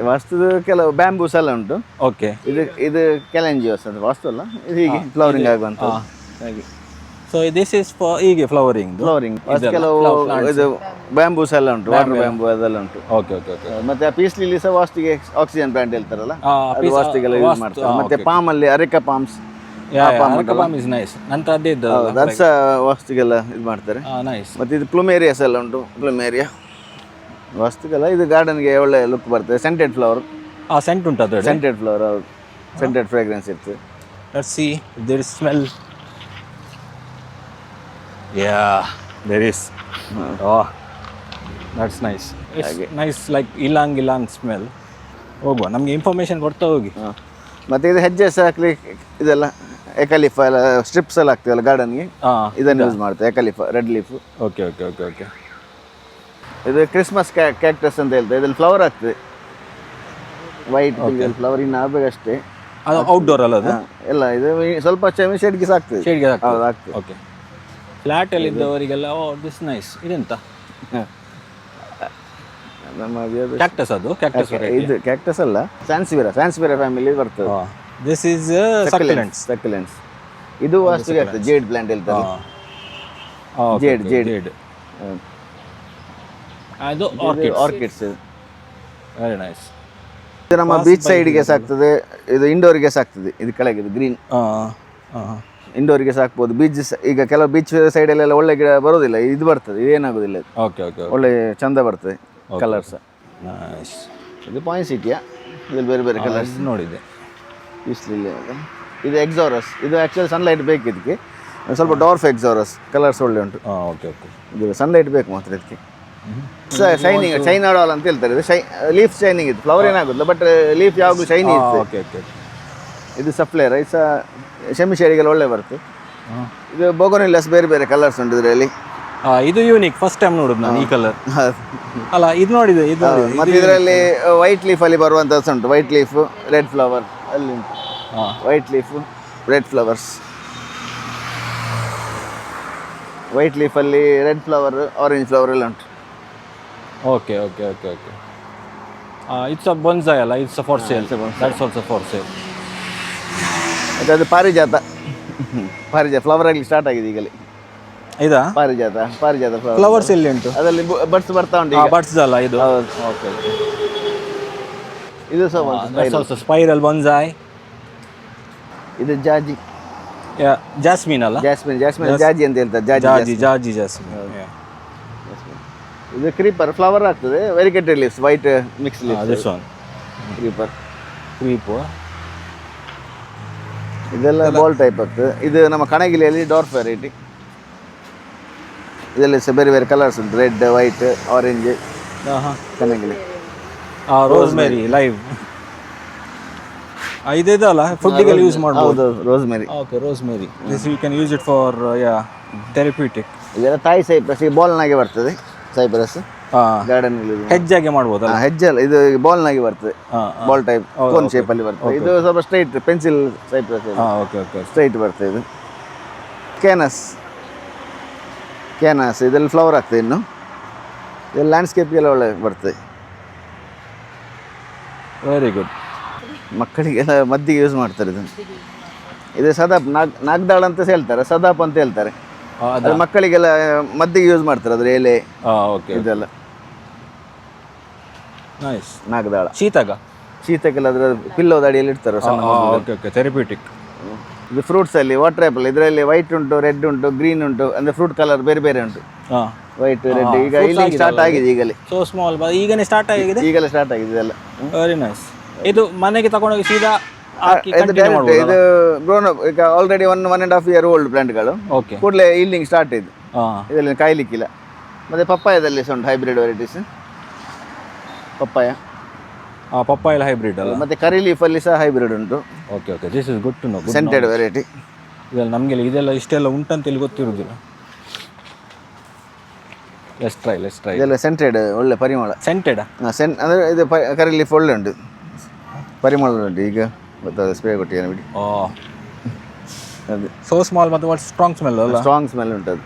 ವಾಸ್ತುದ ಕೆಲವು ಬ್ಯಾಂಬೂಸ್ ಎಲ್ಲ ಉಂಟು. ಓಕೆ. ಇದು ಕೆಲೆಂಜಿಯೋಸ್ ಅಂತ ವಾಸ್ತು ಅಲ್ಲ, ಇದು ಹೀಗೆ ಫ್ಲವರಿಂಗ್ ಆಗುವಂತ ಹಾಗೆ. ಸೊ ದಿಸ್ ಇಸ್ ಫಾರ್ ಹೀಗೆ ಫ್ಲವರಿಂಗ್. ಕೆಲವು ಇದು ಬ್ಯಾಂಬೂಸ್ ಎಲ್ಲ ಉಂಟು, ವಾಟರ್ ಬ್ಯಾಂಬೂ ಅದೆಲ್ಲ ಉಂಟು. Okay okay okay. ಮತ್ತೆ ಪೀಸ್ ಲಿಲ್ಲಿ ಸಹ ವಾಸ್ತಿಗೆ ಆಕ್ಸಿಜನ್ ಪ್ಲಾಂಟ್ ಹೇಳ್ತಾರಲ್ಲ, ಅದು ವಾಸ್ತಿಗೆಲ್ಲ ಯೂಸ್ ಮಾಡ್ತಾರೆ. ಮತ್ತೆ ಪಾಮ್ ಅಲ್ಲಿ ಅರೆಕ ಪಾಮ್ಸ್, ಪಾಮ್ ಇಸ್ ನೈಸ್. ನಂತರ ಅದೇ ಇದ್ದು ದರ್ಸ ವಾಸ್ತಿಗೆಲ್ಲ ಇದು ಮಾಡ್ತಾರೆ. ನೈಸ್. ಮತ್ತೆ ಇದು ಪ್ಲುಮೇರಿಯಸ್ ಎಲ್ಲ ಉಂಟು. ಪ್ಲುಮೇರಿಯಾ ವಾಸ್ತುಗೆಲ್ಲ ಇದು ಗಾರ್ಡನ್ಗೆ ಒಳ್ಳೆ ಲುಕ್ ಬರ್ತದೆ. Scented flower. ಸೆಂಟ್ ಉಂಟು ಅದು. ಸೆಂಟೆಡ್ ಫ್ಲವರ್, ಸೆಂಟೆಡ್ ಫ್ರೇಗ್ರೆನ್ಸ್ ಇರ್ತದೆ. Let's see there is smell. Yeah there is. Oh that's nice. Nice like ylang ylang smell. ಹೋಗುವ, ನಮಗೆ ಇನ್ಫಾರ್ಮೇಶನ್ ಕೊಡ್ತಾ ಹೋಗಿ. ಮತ್ತೆ ಇದು ಹೆಜ್ಜೆ ಸಹ ಹಾಕ್ಲಿಕ್ಕೆ ಇದೆಲ್ಲ ಎಕಲಿಫ್ ಎಲ್ಲ ಸ್ಟ್ರಿಪ್ಸ್ ಎಲ್ಲ ಆಗ್ತದಲ್ಲ ಗಾರ್ಡನ್ಗೆ, ಇದನ್ನು ಯೂಸ್ ಮಾಡ್ತಾರೆ. Acalypha, red leaf. Okay okay okay okay. ಇದು ಕ್ರಿಸ್ಮಸ್ ಕ್ಯಾಕ್ಟಸ್ ಅಂತ ಹೇಳ್ತಾರೆ. ಇದ್ರಲ್ಲಿ ಫ್ಲವರ್ ಆಗ್ತದೆ, ವೈಟ್ ಫ್ಲವರ್. ಇನ್ನು ಆಗಬೇಕಷ್ಟೇ. ಅದು ಔಟ್ಡೋರ್ ಅಲ್ಲ ಅದು ಎಲ್ಲ. ಇದು ಸ್ವಲ್ಪ ಶೇಡ್ಗೆ ಸಾಕ್ತದೆ. ಶೇಡ್ಗೆ ಹೌದು ಆಗ್ತದೆ. ಓಕೆ. ಫ್ಲ್ಯಾಟಲ್ಲಿ ಇದ್ದವರಿಗೆಲ್ಲ ಓ ದಿಸ್ ನೈಸ್. ಇದೆಂತ ನಮ್ಮ ಕ್ಯಾಕ್ಟಸ್? ಅದು ಕ್ಯಾಕ್ಟಸ್ ಇದು ಕ್ಯಾಕ್ಟಸ್ ಅಲ್ಲ, ಸ್ಯಾನ್ಸಿವೆರಾ ಫ್ಯಾಮಿಲಿ ಬರ್ತದೆ. This is succulents. ಸಕ್ಯುಲೆಂಟ್ಸ್ ಇದು ವಾಸ್ತುಗೆ ಆಗ್ತದೆ. ಜೇಡ್ ಪ್ಲಾಂಟ್ ಹೇಳ್ತಾರೆ. ಜೇಡ್ ಅದು ಆರ್ಕಿಡ್ಸ್. Very nice. ಇದು ನಮ್ಮ ಬೀಚ್ ಸೈಡ್ಗೆ ಸಾಕ್ತದೆ. ಇದು ಇಂಡೋರ್ಗೆ ಸಾಕ್ತದೆ. ಇದು ಕೆಳಗೆ ಇದು ಗ್ರೀನ್ ಇಂಡೋರ್ಗೆ ಸಾಕ್ಬೋದು. ಬೀಚ್ ಈಗ ಕೆಲವು ಬೀಚ್ ಸೈಡಲ್ಲೆಲ್ಲ ಒಳ್ಳೆ ಗಿಡ ಬರೋದಿಲ್ಲ, ಇದು ಬರ್ತದೆ. ಇದೇನಾಗೋದಿಲ್ಲ, ಓಕೆ ಓಕೆ, ಒಳ್ಳೆ ಚಂದ ಬರ್ತದೆ ಕಲರ್ಸ್. ನೈಸ್. ಇದು ಪಾಯಿಂಟ್ ಸಿಟಿಯಾ, ಇದ್ರಲ್ಲಿ ಬೇರೆ ಬೇರೆ ಕಲರ್ಸ್ ನೋಡಿದೆ. ಇಷ್ಟಲಿಲ್ಲ. ಇದು ಎಕ್ಸಾರಸ್. ಇದು ಆ್ಯಕ್ಚುಲಿ ಸನ್ಲೈಟ್ ಬೇಕು ಇದಕ್ಕೆ. ಸ್ವಲ್ಪ ಡಾರ್ಫ್ ಎಕ್ಸಾರಸ್. ಕಲರ್ಸ್ ಒಳ್ಳೆ ಉಂಟು. Okay okay. ಇದು ಸನ್ಲೈಟ್ ಬೇಕು ಮಾತ್ರ ಇದಕ್ಕೆ. ಶೈನಿಂಗ್, ಚೈನಾ ಡಾಲ್ ಅಂತ ಹೇಳ್ತಾರೆ. ಇದು ಲೀಫ್ ಶೈನಿಂಗ್. ಇದು ಫ್ಲವರ್ ಏನಾಗೋದಿಲ್ಲ, ಬಟ್ ಲೀಫ್ ಯಾವಾಗಲೂ ಶೈನಿ ಇರ್ತದೆ. Okay okay. ಇದು ಸಫ್ಲೇರ್. ಇದು ಸಹ ಶೆಮಿ ಶೇಡಿಗೆಲ್ಲ ಒಳ್ಳೆ ಬರುತ್ತೆ. ಇದು ಬೋಗೋನಿಲ್ಲಸ್ ಬೇರೆ ಬೇರೆ ಕಲರ್ಸ್ ಉಂಟು ಇದರಲ್ಲಿ. ಇದು ಯೂನಿಕ್, ಫಸ್ಟ್ ಟೈಮ್ ನೋಡುದು ನಾನು ಈ ಕಲರ್. ಅಲ್ಲ ಇದು ನೋಡಿದೆ. ಇದು ಮತ್ತೆ ಇದರಲ್ಲಿ ವೈಟ್ ಲೀಫ್ ಅಲ್ಲಿ ಬರುವಂಥದ್ದು ಉಂಟು. ವೈಟ್ ಲೀಫ್, ರೆಡ್ ಫ್ಲವರ್ ಅಲ್ಲಿ ಉಂಟು. White leaf, red flowers. White ಲೀಫಲ್ಲಿ ರೆಡ್ ಫ್ಲವರ್, ಆರೆಂಜ್ ಫ್ಲವರ್ ಎಲ್ಲ ಉಂಟು. Okay okay okay okay. It's a bonsai ಅಲ್ಲ, it's for sale. That's also for sale. ಮತ್ತೆ ಅದು ಪಾರಿಜಾತ. ಪಾರಿಜಾತ ಫ್ಲವರ್ ಆಗಲಿ ಸ್ಟಾರ್ಟ್ ಆಗಿದೆ ಈಗಲೇ. ಇದಾ ಪಾರಿಜಾತ? ಪಾರಿಜಾತ ಫ್ಲವರ್ಸ್ ಎಲ್ಲಿ ಉಂಟು? ಅದರಲ್ಲಿ ಬಡ್ಸ್ ಬರ್ತಾ ಉಂಟು. ಬಡ್ಸ್ ಅಲ್ಲ ಇದು? ಓಕೆ. ಇದು ಸಹ ಸ್ಪೈರಲ್ ಬೊನ್ಸಾಯ್. ಇದು ಜಾಜಿ, ಜಾಸ್ಮಿನ್ ಅಲ್ಲ? ಜಾಸ್ಮಿನ್ ಜಾಜಿ ಅಂತ ಹೇಳ್ತಾರೆ. ಜಾಜಿ ಜಾಸ್ಮಿನ್. ಇದು ಕ್ರೀಪರ್. ಫ್ಲವರ್ ಆಗ್ತದೆ. Variegated leaves, white mix leaves. Creeper. ಇದೆಲ್ಲ ಬಾಲ್ ಟೈಪ್ ಆಗ್ತದೆ. ಇದು ನಮ್ಮ ಕಣಗಿಲಿಯಲ್ಲಿ ಡಾರ್ಫ್ ವೆರೈಟಿ. ಇದರಲ್ಲಿ ಸಹ ಬೇರೆ ಬೇರೆ ಕಲರ್ಸ್ ಉಂಟು. Red, white, orange. ಕಣಗಿಲಿ. Rosemary live. ಇದೆಲ್ಲ ಫುಡ್ಡಿಗೆಲ್ಲ ಯೂಸ್ ಮಾಡ್ಬೋದು. Rosemary. Okay, rosemary. This you can use it for therapeutic. ಇದೆಲ್ಲ ತಾಯಿ ಸೈಪ್ರಸ್. ಈ ಬಾಲ್ನಾಗೆ ಬರ್ತದೆ ಸೈಪ್ರಸ್. ಗಾರ್ಡನ್ ಹೆಜ್ಜಾಗೆ ಮಾಡ್ಬೋದು. ಹೆಜ್ಜೆಲ್ಲ ಇದು ಬಾಲ್ನಾಗೆ ಬರ್ತದೆ. ಬಾಲ್ ಟೈಪ್ ಕೋನ್ ಶೇಪ್ ಅಲ್ಲಿ ಬರ್ತದೆ. ಇದು ಸ್ವಲ್ಪ straight pencil cypress. Okay okay. Straight ಬರ್ತದೆ. ಇದು ಕ್ಯಾನಸ್. ಇದರಲ್ಲಿ ಫ್ಲವರ್ ಆಗ್ತದೆ. ಇನ್ನು ಇದು ಲ್ಯಾಂಡ್ಸ್ಕೇಪ್ಗೆಲ್ಲ ಒಳ್ಳೆ ಬರ್ತದೆ. Very good. ಮಕ್ಕಳಿಗೆಲ್ಲ ಮದ್ದಿಗೆ ಯೂಸ್ ಮಾಡ್ತಾರೆ ಇದನ್ನು. ಇದು ಸದಾಪ್, ನಾಗ್ದಾಳ್ ಅಂತ ಹೇಳ್ತಾರೆ, ಸದಾಪ್ ಅಂತ ಹೇಳ್ತಾರೆ. ಅದು ಮಕ್ಕಳಿಗೆಲ್ಲ ಮದ್ದಿಗೆ ಯೂಸ್ ಮಾಡ್ತಾರೆ ಅದ್ರ ಎಲೆ ಓಕೆ ಇದೆಲ್ಲ. ನೈಸ್. ನಾಗದಾಳ ಶೀತಕ್ಕೆಲ್ಲ ಅದರ ಪಿಲ್ಲೋದ ಅಡಿಯಲ್ಲಿ ಇಡ್ತಾರೆ ಸಣ್ಣ ಮಗುಗೆ. Okay okay therapeutic. ಇದು ಫ್ರೂಟ್ಸ್ ಅಲ್ಲಿ ವಾಟರ್ ಆಪಲ್, ಇದರಲ್ಲಿ ವೈಟ್ ಉಂಟು, ರೆಡ್ ಉಂಟು, ಗ್ರೀನ್ ಉಂಟು, ಅಂದ್ರೆ ಫ್ರೂಟ್ ಕಲರ್ ಬೇರೆ ಬೇರೆ ಉಂಟು. White, red. ಈಗ ಇಲ್ಲಿ ಸ್ಟಾರ್ಟ್ ಆಗಿದೆ ಈಗಲೇ. ಸೊ ಸ್ಮಾಲ್ ಈಗನೇ ಸ್ಟಾರ್ಟ್ ಆಗಿದೆ. ಈಗಲೇ ಸ್ಟಾರ್ಟ್ ಆಗಿದೆ ಇದೆಲ್ಲ. Very nice. ಇದು ಮನೆಗೆ ತಗೊಂಡೋಗಿ ಸೀದಾ ಇದು ಗ್ರೋನ್ ಅಪ್, ಈಗ ಆಲ್ರೆಡಿ 1.5 year ಓಲ್ಡ್ ಪ್ಲಾಂಟ್ಗಳು. ಓಕೆ. ಕೂಡಲೇ ಈಲ್ಡಿಂಗ್ ಸ್ಟಾರ್ಟ್ ಇದು. ಇದರಲ್ಲಿ ಕಾಯ್ಲಿಕ್ಕಿಲ್ಲ. ಮತ್ತೆ ಪಪ್ಪಾಯದಲ್ಲಿ ಸಹ ಉಂಟು ಹೈಬ್ರಿಡ್ ವೆರೈಟೀಸ್. ಪಪ್ಪಾಯ ಹೈಬ್ರಿಡ್ ಅಲ್ಲ. ಮತ್ತೆ ಕರಿ ಲೀಫ್ ಅಲ್ಲಿ ಸಹ ಹೈಬ್ರಿಡ್ ಉಂಟು. Okay okay, this is good to know. Scented variety. ಇದೆಲ್ಲ ನಮಗೆ ಇದೆಲ್ಲ ಇಷ್ಟೆಲ್ಲ ಉಂಟಂತ ಇಲ್ಲಿ ಗೊತ್ತಿರುವುದಿಲ್ಲ. Let's try. ಇದೆಲ್ಲ ಸೆಂಟೆಡ್, ಒಳ್ಳೆ ಪರಿಮಳ. ಸೆಂಟೆಡ್ ಅಂದರೆ ಇದು ಕರಿ ಲೀಫ್ ಒಳ್ಳೆ ಉಂಟು, ಪರಿಮಳ ಉಂಟು. ಈಗ ಗೊತ್ತಾದ ಸ್ಪ್ರೇ ಕೊಟ್ಟಿದ್ದೇನೆ ಬಿಡಿ. ಅದು ಸೋ ಸ್ಮಾಲ್ ಮತ್ತು ವಾಟ್ ಸ್ಟ್ರಾಂಗ್ ಸ್ಮೆಲ್ ಅಲ್ಲ. ಸ್ಟ್ರಾಂಗ್ ಸ್ಮೆಲ್ ಉಂಟು ಅದು.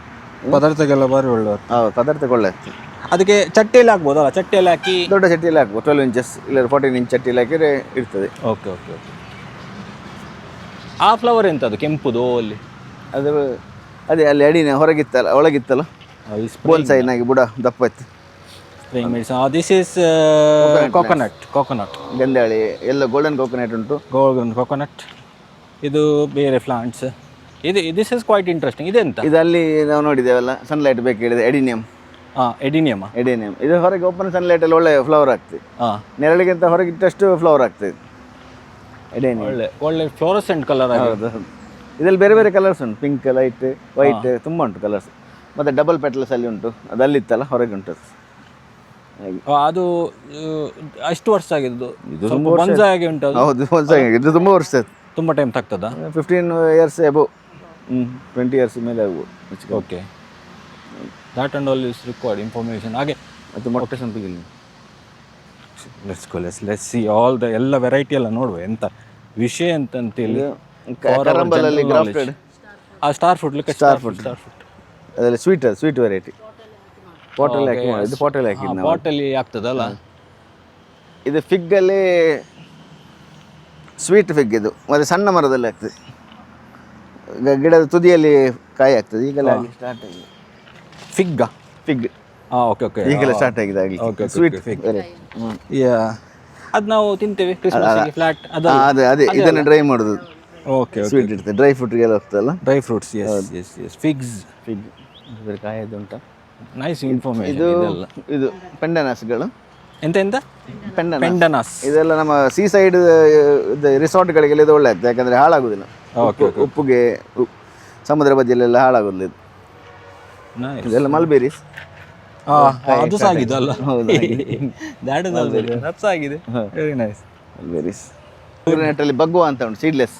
ಪದಾರ್ಥಕ್ಕೆಲ್ಲ ಬಾರಿ ಒಳ್ಳೆ. ಹೌದು, ಪದಾರ್ಥಕ್ಕೆ ಒಳ್ಳೆ. ಅದಕ್ಕೆ ಚಟ್ಟಿಯಲ್ಲಿ ಹಾಕ್ಬೋದಲ್ಲ? ಚಟ್ಟಿಯಲ್ಲಿ ಹಾಕಿ ದೊಡ್ಡ ಚಟ್ಟಿಯಲ್ಲಿ ಹಾಕ್ಬೋದು. 12 inches ಇಲ್ಲ 14 inch ಚಟ್ಟಿಯಲ್ಲಿ ಹಾಕಿದ್ರೆ ಇರ್ತದೆ. Okay okay okay. ಆ ಫ್ಲವರ್ ಎಂಥದ್ದು ಕೆಂಪುದು ಅಲ್ಲಿ? ಅದು ಅದೇ ಅಲ್ಲಿ ಅಡಿನ ಹೊರಗಿತ್ತಲ್ಲ, ಒಳಗಿತ್ತಲ್ಲ, ಬೋನ್ಸೈನಾಗಿ ಬುಡ ದಪ್ಪ ಇತ್ತು. Spring medicine. This is coconut ಗಂಧಾಳಿ ಎಲ್ಲ ಗೋಲ್ಡನ್ ಕೋಕೋನಟ್ ಉಂಟು. ಕೋಕೋನಟ್. ಇದು ಬೇರೆ plants. This is quite interesting. ಇದೆಂತ? ಇದು ಅಲ್ಲಿ ನಾವು ನೋಡಿದ್ದೇವಲ್ಲ, ಸನ್ಲೈಟ್ ಬೇಕು ಹೇಳಿದೆ, ಎಡಿನಿಯಮ್. ಎಡಿನಿಯಮ್. ಇದು ಹೊರಗೆ ಓಪನ್ ಸನ್ಲೈಟ್ ಅಲ್ಲಿ ಒಳ್ಳೆ ಫ್ಲವರ್ ಆಗ್ತದೆ. ನೆರಳಿಗಿಂತ ಹೊರಗಿಟ್ಟಷ್ಟು ಫ್ಲವರ್ ಆಗ್ತದೆ ಎಡಿನಿಯಮ್. ಒಳ್ಳೆ ಫ್ಲೋರಸೆಂಟ್ ಕಲರ್. ಹೌದು. ಇದರಲ್ಲಿ ಬೇರೆ ಬೇರೆ ಕಲರ್ಸ್ ಉಂಟು, ಪಿಂಕ್, ಲೈಟ್, ವೈಟ್, ತುಂಬ ಉಂಟು ಕಲರ್ಸ್. ಮತ್ತೆ ಡಬಲ್ ಪೆಟಲ್ಸ್ ಅಲ್ಲಿ ಉಂಟು, ಅದು ಅಲ್ಲಿತ್ತಲ್ಲ ಹೊರಗೆ ಉಂಟು. ಅದು ಅಷ್ಟು ವರ್ಷ ಆಗಿದ್ದು. ಬೊನ್ಸಾಯಿ ಉಂಟು. ಹೌದು, ಬೊನ್ಸಾಯಿ ಇದು ತುಂಬ ವರ್ಷ ಆಯ್ತು. ತುಂಬ ಟೈಮ್ ತಗ್ತದ? 15 years above. 20 years ಮೇಲೆ ಆಗ್ಬೋದು. Okay. That and all is required information. ಹಾಗೆ ಮತ್ತು ಮೊಟ್ಟೆ ಸಂಪಿಗೆ ಲೆಟ್ಸ್ ಸಿ ಆಲ್ ದ ಎಲ್ಲ ವೆರೈಟಿ ಎಲ್ಲ ನೋಡುವ. ಎಂತ ವಿಷಯ ಅಂತಂತೇಳಿ ಕರಂಬಲಲ್ಲಿ ಗ್ರಾಫ್ಟೆಡ್ ಸ್ಟಾರ್ ಫ್ರೂಟ್. ಅದರಲ್ಲಿ ಸ್ವೀಟ್ ವೆರೈಟಿ. ಪಾಟಲ್ಲಿ ಹಾಕಿ ಮಾಡಿ. ಇದು ಪಾಟಲ್ಲಿ ಹಾಕಿದ್ದು ನಾವು. ಪಾಟಲ್ಲಿ ಆಗ್ತದಲ್ಲ ಇದು. ಫಿಗ್ಗಲ್ಲಿ ಸ್ವೀಟ್ ಫಿಗ್ ಇದು. ಮತ್ತು ಸಣ್ಣ ಮರದಲ್ಲಿ ಆಗ್ತದೆ, ಗಿಡದ ತುದಿಯಲ್ಲಿ ಕಾಯಿ ಆಗ್ತದೆ. ಈಗಲೇ ಸ್ಟಾರ್ಟ್ ಆಗಿದೆ ಫಿಗ್. Okay okay. ಈಗಲೇ ಸ್ಟಾರ್ಟ್ ಆಗಿದೆ ಆಗಲಿ. Sweet fig. ಅದು ನಾವು ತಿಂತೇವೆ ಕ್ರಿಸ್ಮಸ್ಗೆ ಫ್ಲಾಟ್. ಅದೇ ಇದನ್ನು ಡ್ರೈ ಮಾಡೋದು. ಓಕೆ. ಸ್ವೀಟ್ ಇರ್ತದೆ, ಡ್ರೈ ಫ್ರೂಟ್ಗೆಲ್ಲ ಹೋಗ್ತದಲ್ಲ. Dry fruits. Yes fig. ಕಾಯದು ಉಂಟು. Nice information. ಇದು ಪೆಂಡನಾಸ್ಗಳು. ಎಂತ? ಪೆಂಡನಾಸ್. ಇದೆಲ್ಲ ನಮ್ಮ ಸೀ ಸೈಡ್ ರಿಸಾರ್ಟ್ಗಳಿಗೆಲ್ಲ ಇದು ಒಳ್ಳೆ ಆಗ್ತದೆ, ಯಾಕಂದರೆ ಹಾಳಾಗೋದಿಲ್ಲ. ಉಪ್ಪುಗೆ ಸಮುದ್ರ ಬದಿಯಲ್ಲೆಲ್ಲ ಹಾಳಾಗೋದಿಲ್ಲ ಇದು. ಇದೆಲ್ಲ ಮಲ್ಬೇರೀಸ್. ಅದು ಸಾಗಿದೆ ಅಲ್ಲ? ಹೌದು, ಆಗಿದೆ. Very nice. ಮಲ್ಬೇರೀಸ್. ನೆಟ್ಟಲ್ಲಿ ಬಗ್ಗುವ ಅಂತ ಉಂಟು, ಸೀಡ್ಲೆಸ್.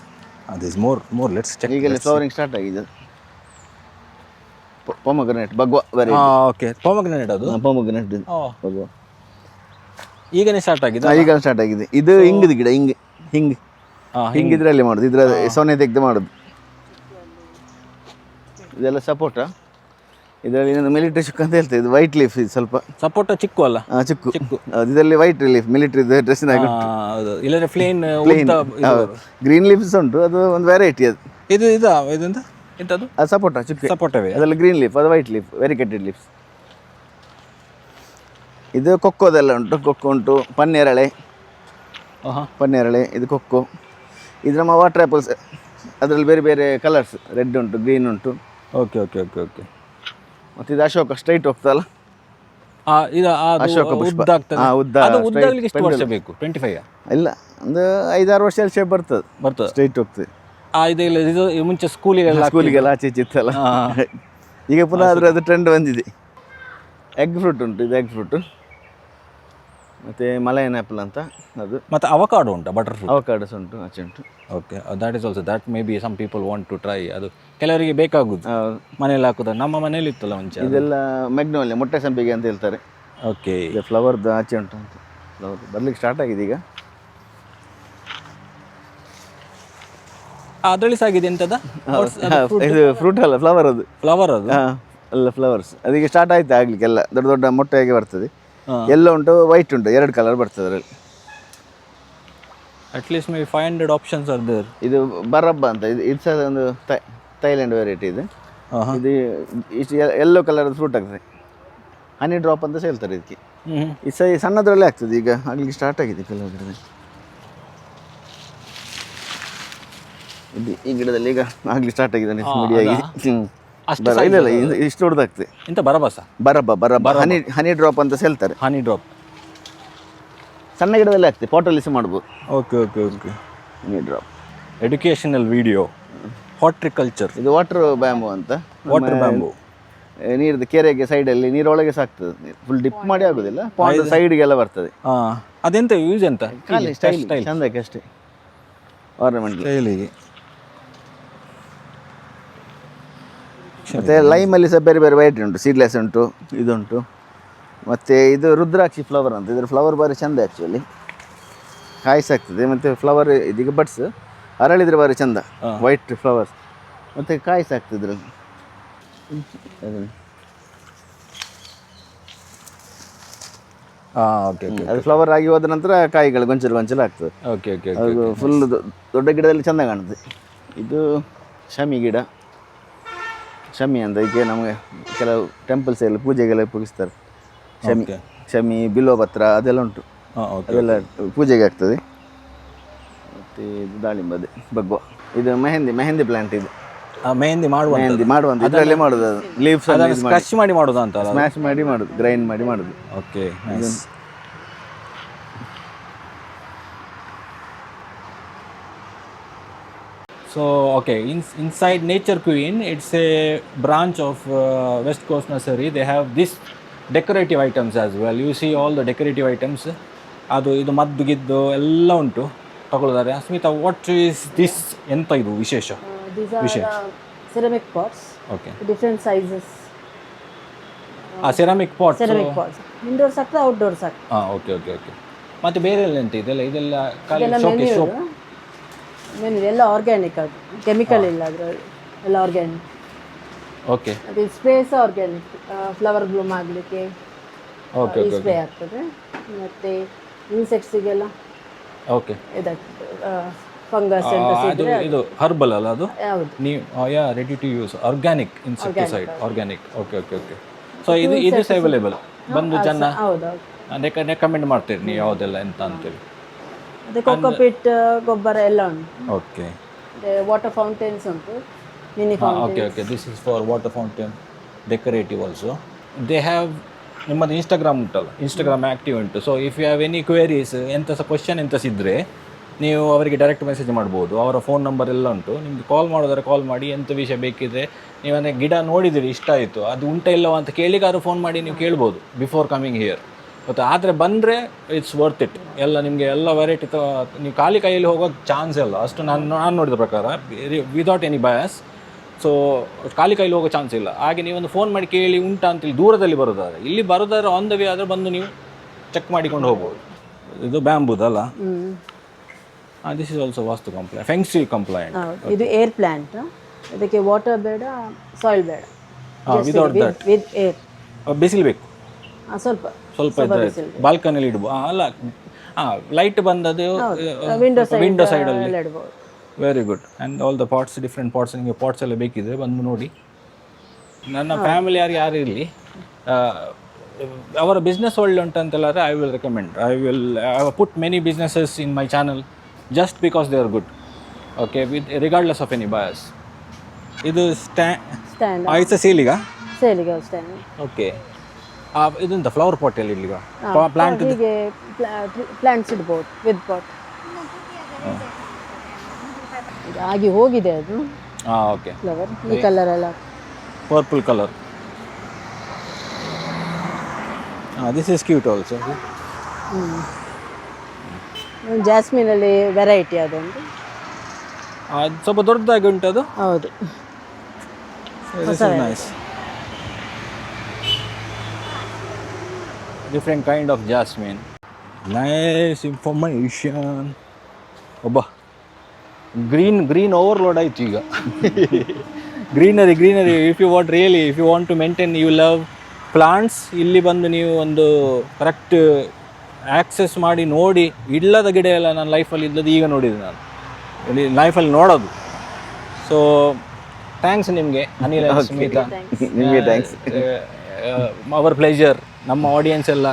More let's check. ಈಗಲೇ ಫ್ಲವರಿಂಗ್ ಸ್ಟಾರ್ಟ್ ಆಗಿದೆ. ಪೊಮಗ್ರನೇಟ್ ಬಗ್ವಾ. Okay, pomegranate. ಅದು ಪೊಮಗ್ರನೇಟ್ ಬಗ್ವಾ ಈಗನೇ ಸ್ಟಾರ್ಟ್ ಆಗಿದೆ. ಈಗ ಸ್ಟಾರ್ಟ್ ಆಗಿದೆ. ಇದು ಹಿಂಗದ ಗಿಡ. ಹಿಂಗ್ ಇದರಲ್ಲಿ ಮಾಡೋದು, ಇದ್ರ ಸೊನೆ ತೆಗೆದು ಮಾಡೋದು. ಇದೆಲ್ಲ ಸಪೋಟ. ಇದರಲ್ಲಿ ಇನ್ನೊಂದು ಮಿಲಿಟರಿ ಚಿಕ್ಕು ಅಂತ ಹೇಳ್ತೇವೆ. ಇದು ವೈಟ್ ಲೀಫ್. ಇದು ಸ್ವಲ್ಪ ಸಪೋಟ ಚಿಕ್ಕು ಅಲ್ಲ? ಚಿಕ್ಕು. ಇದರಲ್ಲಿ ವೈಟ್ ಲೀಫ್, ಮಿಲಿಟರಿ ಡ್ರೆಸ್ಸಿನ ಹಾಗೆ. ಇಲ್ಲದ್ರೆ ಪ್ಲೇನ್ ಗ್ರೀನ್ ಲೀಫ್ಸ್ ಉಂಟು, ಅದು ಒಂದು ವೆರೈಟಿ. ಅದು ಇದೆಂತ ಎಂತದು? ಅದು ಸಪೋಟ ಚಿಕ್ಕು. ಸಪೋಟವೇ. ಅದರಲ್ಲಿ ಗ್ರೀನ್ ಲೀಫ್, ಅದು ವೈಟ್ ಲೀಫ್, ವೆರಿಕೇಟೆಡ್ ಲೀಫ್ಸ್. ಇದು ಕೊಕ್ಕೋದೆಲ್ಲ ಉಂಟು. ಕೊಕ್ಕೋ ಉಂಟು, ಪನ್ನೇರಳೆ. ಇದು ಕೊಕ್ಕೋ. ಇದು ನಮ್ಮ ವಾಟರ್ ಆ್ಯಪಲ್ಸ್. ಅದರಲ್ಲಿ ಬೇರೆ ಬೇರೆ ಕಲರ್ಸ್, ರೆಡ್ ಉಂಟು, ಗ್ರೀನ್ ಉಂಟು. Okay okay okay okay. ಮತ್ತು ಇದು ಅಶೋಕ ಸ್ಟ್ರೈಟ್ ಹೋಗ್ತಲ್ಲ, ಅಶೋಕ ಪುಷ್ಪ. ಉದ್ದಾಗಲಿಕ್ಕೆ ಎಷ್ಟು ವರ್ಷ ಬೇಕು? 25? ಇಲ್ಲ, ಒಂದು 5-6 ವರ್ಷದಲ್ಲಿ ಶೇಪ್ ಬರ್ತದೆ, ಸ್ಟ್ರೈಟ್ ಹೋಗ್ತದೆ. ಇದು ಮುಂಚೆ ಸ್ಕೂಲಿಗೆಲ್ಲ ಆಚೆ ಇತ್ತಲ್ಲ, ಈಗ ಪುನಃ ಅದು ಟ್ರೆಂಡ್ ಬಂದಿದೆ. ಎಗ್ ಫ್ರೂಟ್ ಉಂಟು, ಇದು ಎಗ್ ಫ್ರೂಟ್. ಮತ್ತು ಮಲಯನ್ ಆ್ಯಪಲ್ ಅಂತ ಅದು. ಮತ್ತು ಅವಕಾಡೋ ಉಂಟು, ಬಟರ್ ಫ್ರೂಟ್. ಅವಕಾಡೋಸ್ ಉಂಟು, ಆಚೆ ಉಂಟು. Okay, that is also that may be some people want to try. ಅದು ಕೆಲವರಿಗೆ ಬೇಕಾಗುದು ಮನೇಲಿ ಹಾಕುದು. ನಮ್ಮ ಮನೇಲಿ ಇತ್ತಲ್ಲ ಮುಂಚೆ. ಇದೆಲ್ಲ ಮೆಗ್ನೋಲಿಯಾ, ಮೊಟ್ಟೆ ಸಂಪಿಗೆ ಅಂತ ಹೇಳ್ತಾರೆ. ಓಕೆ. ಇದು ಫ್ಲವರ್ದು ಆಚೆ ಉಂಟು ಅಂತ. ಫ್ಲವರ್ ಬರ್ಲಿಕ್ಕೆ ಸ್ಟಾರ್ಟ್ ಆಗಿದೆ ಈಗ. ಅದರಲ್ಲಿ ಸಾಗಿದೆ ಎಂತದ? ಇದು ಫ್ರೂಟ್ ಅಲ್ಲ, ಫ್ಲವರ್. ಅದು ಫ್ಲವರ್. ಅದು ಎಲ್ಲ ಫ್ಲವರ್ಸ್. ಅದಕ್ಕೆ ಸ್ಟಾರ್ಟ್ ಆಯ್ತು ಆಗ್ಲಿಕ್ಕೆಲ್ಲ. ದೊಡ್ಡ ದೊಡ್ಡ ಮೊಟ್ಟೆಗೆ ಬರ್ತದೆ. ಎಲ್ಲೋ ಉಂಟು, ವೈಟ್ ಉಂಟು, 2 ಕಲರ್ ಬರ್ತದೆ ಅದರಲ್ಲಿ. At least may 500 options are there. ಇದು ಬರಬ್ಬ ಅಂತ. ಇದು ಸಹ ಒಂದು ಥೈಲ್ಯಾಂಡ್ ವೆರೈಟಿ. ಇದು ಇದು ಇಷ್ಟು ಯೆಲ್ಲೋ ಕಲರ್ ಫ್ರೂಟ್ ಆಗ್ತದೆ. ಹನಿ ಡ್ರಾಪ್ ಅಂತ ಹೇಳ್ತಾರೆ ಇದಕ್ಕೆ. ಈ ಸಣ್ಣದ್ರಲ್ಲೇ ಆಗ್ತದೆ, ಈಗ ಆಗ್ಲಿಕ್ಕೆ ಸ್ಟಾರ್ಟ್ ಆಗಿದೆ ಕೆಲವು ಗಿಡದಲ್ಲಿ. ಇದು ಈ ಗಿಡದಲ್ಲಿ ಈಗ ಆಗ್ಲಿಕ್ಕೆ ಸ್ಟಾರ್ಟ್ ಆಗಿದೆ, ಮಿಡಿ ಆಗಿದೆ. ಇಲ್ಲ ಇಷ್ಟು ದೊಡ್ಡದಾಗ್ತದೆ. ಎಂತ ಬರಬಸ ಬರಬ ಹನಿ ಡ್ರಾಪ್ ಅಂತ ಹೇಳ್ತಾರೆ. ಹನಿ ಡ್ರಾಪ್ ಸಣ್ಣ ಗಿಡದಲ್ಲೇ ಆಗ್ತದೆ, ಪಾಟಲ್ಲಿ ಸಹ ಮಾಡ್ಬೋದು. Okay okay okay. Honey drop educational video. Horticulture. ಇದು ವಾಟರ್ ಬ್ಯಾಂಬು ಅಂತ. ವಾಟರ್ ಬ್ಯಾಂಬು ನೀರಿದ್ದು ಕೆರೆಗೆ ಸೈಡಲ್ಲಿ ನೀರೊಳಗೆ ಸಾಕ್ತದೆ. ಫುಲ್ ಡಿಪ್ ಮಾಡಿ ಆಗೋದಿಲ್ಲ, ಪಾಂಡ್ ಸೈಡ್ಗೆಲ್ಲ ಬರ್ತದೆ. ಅದೆಂತ ಯೂಸ್ ಎಂತ? ಸ್ಟೈಲ್ ಚಂದಕ್ಕೆ ಅಷ್ಟೇ, ಆರ್ನಮೆಂಟ್ ಸ್ಟೈಲಿಗೆ. ಮತ್ತು ಲೈಮಲ್ಲಿ ಸಹ ಬೇರೆ ಬೇರೆ ವೆರೈಟಿ ಉಂಟು. ಸೀಡ್ಲೆಸ್ ಉಂಟು, ಇದುಂಟು. ಮತ್ತು ಇದು ರುದ್ರಾಕ್ಷಿ ಫ್ಲವರ್ ಅಂತ. ಇದ್ರ ಫ್ಲವರ್ ಭಾರಿ ಚಂದ ಆ್ಯಕ್ಚುಲಿ, ಕಾಯಿಸಾಗ್ತದೆ. ಮತ್ತು ಫ್ಲವರ್ ಇದೀಗ ಬಡ್ಸ್ ಅರಳಿದ್ರೆ ಭಾರಿ ಚಂದ, ವೈಟ್ ಫ್ಲವರ್ಸ್. ಮತ್ತು ಕಾಯಿಸಾಗ್ತದೆ ಇದ್ರಲ್ಲಿ. Okay okay. ಅದು ಫ್ಲವರ್ ಆಗಿ ಹೋದ ನಂತರ ಕಾಯಿಗಳು ಗೊಂಚಲು ಗೊಂಚಲು ಆಗ್ತದೆ. Okay okay. ಅದು ಫುಲ್ ದೊಡ್ಡ ಗಿಡದಲ್ಲಿ ಚಂದ ಕಾಣುತ್ತೆ. ಇದು ಶಮಿ ಗಿಡ. ಶಮಿ ಅಂತ ಈಗ ನಮಗೆ ಕೆಲವು ಟೆಂಪಲ್ಸ್ ಎಲ್ಲ ಪೂಜೆಗೆಲ್ಲ ಉಪಯೋಗಿಸ್ತಾರೆ. ಶಮಿ ಬಿಲ್ವಪತ್ರ ಅದೆಲ್ಲ ಉಂಟು, ಅದೆಲ್ಲ ಪೂಜೆಗೆ ಆಗ್ತದೆ. ಮತ್ತು ಇದು ದಾಳಿಂಬದೆ ಬಗ್ವ. ಇದು ಮೆಹಂದಿ ಪ್ಲಾಂಟ್. ಇದು ಮೆಹಂದಿ ಮಾಡುವಂತ ಇದರಲ್ಲೇ ಮಾಡೋದು. ಅದು ಲೀವ್ಸ್ ಸ್ಕ್ರಶ್ ಮಾಡಿ ಮಾಡೋದು ಅಂತ, ಸ್ಮ್ಯಾಶ್ ಮಾಡಿ ಮಾಡೋದು, ಗ್ರೈಂಡ್ ಮಾಡಿ ಮಾಡೋದು. Okay. So okay, inside Nature Queen, it's a branch of West Coast Nursery. They have this decorative items as well. You see all the decorative items. ಅದು ಇದು ಮದ್ದು ಗಿದ್ದು ಎಲ್ಲ ಉಂಟು, ತಗೊಳ್ಳಿದ್ದಾರೆ. Smita, what is this? ಎಂತ ಇದು ವಿಶೇಷ? These are ceramic pots. Okay. Different sizes. Ceramic pot. Ceramic pots. Indoors ಆಗ್ತದೆ, outdoors ಆಗ್ತದೆ. Okay okay okay. ಮತ್ತೆ ಬೇರೆ ಎಲ್ಲ ಎಂತ ಇದೆಲ್ಲ ಖಾಲಿ ಶೋಕೇಸ್ ಶೋಪ್? ಮೆನು ಎಲ್ಲ ಆರ್ಗ್ಯಾನಿಕ್, ಅದು ಕೆಮಿಕಲ್ ಇಲ್ಲ ಅದರಲ್ಲಿ, ಎಲ್ಲ ಆರ್ಗ್ಯಾನಿಕ್. ಓಕೆ. ಅದು ಸ್ಪ್ರೇಸ್ ಆರ್ಗ್ಯಾನಿಕ್. ಫ್ಲವರ್ ಬ್ಲೂಮ್ ಆಗಲಿಕ್ಕೆ ಸ್ಪ್ರೇ ಆಗ್ತದೆ. ಮತ್ತು ಇನ್ಸೆಕ್ಟ್ಸಿಗೆಲ್ಲ ಓಕೆ ಇದಾಗ್ತದೆ, ಫಂಗಸ್ ಅಂತ ಸಿದ್ರೆ ಇದು ಹರ್ಬಲ್ ಅಲ್ಲ ಅದು? ಹೌದು. ನೀವು ready to use organic insecticide. Organic. Okay okay okay. So ಇದು ಅವೈಲೇಬಲ್ ಬಂದು ಜನ ಹೌದೌದು ರೆಕಮೆಂಡ್ ಮಾಡ್ತೀರಿ ನೀವು ಯಾವುದೆಲ್ಲ ಎಂತ ಅಂತೇಳಿ? ಅದೇ ಕೋಕೋಪಿಟ್ ಗೊಬ್ಬರ ಎಲ್ಲ ಉಂಟು. ಓಕೆ. ವಾಟರ್ ಫೌಂಟೇನ್ಸ್ ಉಂಟು, mini fountain. Okay okay. This is for water fountain, decorative also. They have ನಿಮ್ಮದು ಇನ್ಸ್ಟಾಗ್ರಾಮ್ ಉಂಟಲ್ಲ, ಇನ್ಸ್ಟಾಗ್ರಾಮ್ ಆ್ಯಕ್ಟಿವ್ ಉಂಟು. So if you have any queries, ಎಂಥ ಸಹ ಕ್ವಶನ್ ಎಂಥಸಿದ್ರೆ ನೀವು ಅವರಿಗೆ ಡೈರೆಕ್ಟ್ ಮೆಸೇಜ್ ಮಾಡ್ಬೋದು. ಅವರ ಫೋನ್ ನಂಬರ್ ಎಲ್ಲ ಉಂಟು. ನಿಮಗೆ ಕಾಲ್ ಮಾಡೋದಾದ್ರೆ ಕಾಲ್ ಮಾಡಿ, ಎಂಥ ವಿಷಯ ಬೇಕಿದ್ರೆ. ನೀವಂದರೆ ಗಿಡ ನೋಡಿದಿರಿ, ಇಷ್ಟ ಆಯಿತು, ಅದು ಉಂಟ ಇಲ್ಲವ ಅಂತ ಕೇಳಿಗಾರು ಫೋನ್ ಮಾಡಿ ನೀವು ಕೇಳ್ಬೋದು ಬಿಫೋರ್ ಕಮಿಂಗ್ ಹಿಯರ್. ಮತ್ತು ಆದರೆ ಬಂದರೆ ಇಟ್ಸ್ ವರ್ತ್ ಇಟ್. ಎಲ್ಲ ನಿಮಗೆ ಎಲ್ಲ ವೆರೈಟಿ ನೀವು ಖಾಲಿ ಕೈಯಲ್ಲಿ ಹೋಗೋ ಚಾನ್ಸ್ ಇಲ್ಲ ಅಷ್ಟು. ನಾನು ನೋಡಿದ ಪ್ರಕಾರ ವಿದೌಟ್ ಎನಿ ಬಯಾಸ್. ಸೊ ಖಾಲಿ ಕೈಲಿ ಹೋಗೋ ಚಾನ್ಸ್ ಇಲ್ಲ. ಹಾಗೆ ನೀವೊಂದು ಫೋನ್ ಮಾಡಿ ಕೇಳಿ ಉಂಟಾ ಅಂತೇಳಿ ದೂರದಲ್ಲಿ ಬರೋದಾದ್ರೆ, ಇಲ್ಲಿ ಬರೋದಾದ್ರೆ ಆನ್ ದ ವೇ ಆದರೆ ಬಂದು ನೀವು ಚೆಕ್ ಮಾಡಿಕೊಂಡು ಹೋಗ್ಬೋದು. ಇದು ಬ್ಯಾಂಬೂದಲ್ಲ? This is also vastu compliant, feng shui compliant. ಇದು ಏರ್ ಪ್ಲಾಂಟ್. ಅದಕ್ಕೆ ವಾಟರ್ ಬೇಡ, ಸಾಯಿಲ್ ಬೇಡ, ವಿದೌಟ್ ದಟ್ ವಿತ್ ಏರ್. ಬಿಸಿಲು ಬೇಕು ಸ್ವಲ್ಪ ಇದ್ರೆ ಬಾಲ್ಕನಿಯಲ್ಲಿ ಇಡ್ಬೋದು. ಅಲ್ಲ, ಲೈಟ್ ಬಂದದು ವಿಂಡೋ ಸೈಡಲ್ಲಿ ಇಡ್ಬೋದು. Very good. And all the pots, different pots. ನಿಮಗೆ ಪಾಟ್ಸ್ ಎಲ್ಲ ಬೇಕಿದ್ರೆ ಬಂದು ನೋಡಿ. ನನ್ನ ಫ್ಯಾಮಿಲಿ ಯಾರು ಇರಲಿ, ಅವರ ಬಿಸ್ನೆಸ್ ಒಳ್ಳೆ ಉಂಟಂತೆಲ್ಲಾದ್ರೆ I will recommend. I put many businesses in my channel just because they are good. Okay, regardless of any bias. ಇದು ಸ್ಟ್ಯಾಂಡ್ ಆಯ್ತು ಸೇಲಿಗ ಸ್ಟ್ಯಾಂಡ್. ಓಕೆ. ಇದೆಂತ ಫ್ಲವರ್ ಪಾಟ್ ಎಲ್ಲ ಇಲ್ಲಿಗ ಪ್ಲಾಂಟ್? ಹೀಗೆ ಪ್ಲಾಂಟ್ಸ್ ಇಡ್ಬೋದು ವಿತ್ ಪಾಟ್. ಆಗಿ ಹೋಗಿದೆ ಅದು. ಓಕೆ. ಫ್ಲವರ್ ಈ ಕಲರ್ ಎಲ್ಲ purple colour. This is cute also. ಜಾಸ್ಮಿನಲ್ಲಿ ವೆರೈಟಿ ಅದೊಂದು ಸ್ವಲ್ಪ ದೊಡ್ಡದಾಗಿ ಉಂಟು ಅದು. ಹೌದು. Nice. Different kind of jasmine. Nice information. ಒಬ್ಬ ಗ್ರೀನ್ ಓವರ್ಲೋಡ್ ಆಯ್ತು ಈಗ. Greenery. If you want to maintain, you love plants, ಇಲ್ಲಿ ಬಂದು ನೀವು ಒಂದು ಕರೆಕ್ಟ್ ಆ್ಯಕ್ಸೆಸ್ ಮಾಡಿ ನೋಡಿ. ಇಲ್ಲದ ಗಿಡ ಎಲ್ಲ ನಾನು ಲೈಫಲ್ಲಿ ಇದ್ದದ್ದು ಈಗ ನೋಡಿದೆ, ನಾನು ಲೈಫಲ್ಲಿ ನೋಡೋದು. ಸೊ ಥ್ಯಾಂಕ್ಸ್ ನಿಮಗೆ ಅನಿಲ್ and ಸ್ಮಿತಾ. ನಿಮಗೆ ಥ್ಯಾಂಕ್ಸ್. Our pleasure. ನಮ್ಮ ಆಡಿಯನ್ಸ್ ಎಲ್ಲ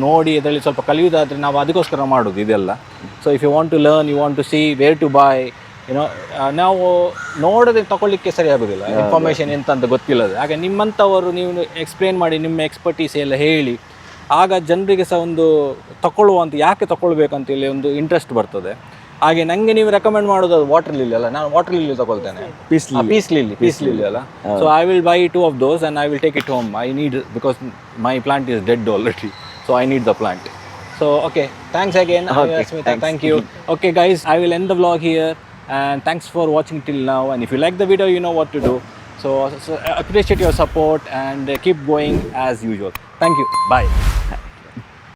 ನೋಡಿ ಇದರಲ್ಲಿ ಸ್ವಲ್ಪ ಕಲಿಯೋದಾದರೆ ನಾವು ಅದಕ್ಕೋಸ್ಕರ ಮಾಡೋದು ಇದೆಲ್ಲ. So if you want to learn, you want to see where to buy, you know, ನಾವು ನೋಡೋದೇ ತಗೊಳ್ಳಿಕ್ಕೆ ಸರಿ ಆಗೋದಿಲ್ಲ, ಇನ್ಫಾರ್ಮೇಷನ್ ಎಂತ ಅಂತ ಗೊತ್ತಿಲ್ಲದೆ. ಹಾಗೆ ನಿಮ್ಮಂಥವರು ನೀವು ಎಕ್ಸ್ಪ್ಲೇನ್ ಮಾಡಿ ನಿಮ್ಮ ಎಕ್ಸ್ಪರ್ಟೀಸ್ ಎಲ್ಲ ಹೇಳಿ, ಆಗ ಜನರಿಗೆ ಸಹ ಒಂದು ತಗೊಳ್ಳುವಂತ ಯಾಕೆ ತಗೊಳ್ಬೇಕಂತೇಳಿ ಒಂದು ಇಂಟ್ರೆಸ್ಟ್ ಬರ್ತದೆ. ಹಾಗೆ ನನಗೆ ನೀವು ರೆಕಮೆಂಡ್ ಮಾಡೋದು ಅದು ವಾಟರ್ ಲಿಲ್ಲಿ ಅಲ್ಲ, ನಾನು ವಾಟರ್ ಲಿಲ್ಲಿ ತಗೊಳ್ತೇನೆ. ಪೀಸ್ ಲಿಲ್ಲಿ ಅಲ್ಲ. So I will buy 2 of those and I will take it home. I need, because my plant is dead already, so I need the plant. So okay, thanks again. Smita, thank you. Okay guys, I will end the vlog here and thanks for watching till now. And if you like the video, you know what to do. So appreciate your support and keep going as usual. Thank you. Bye.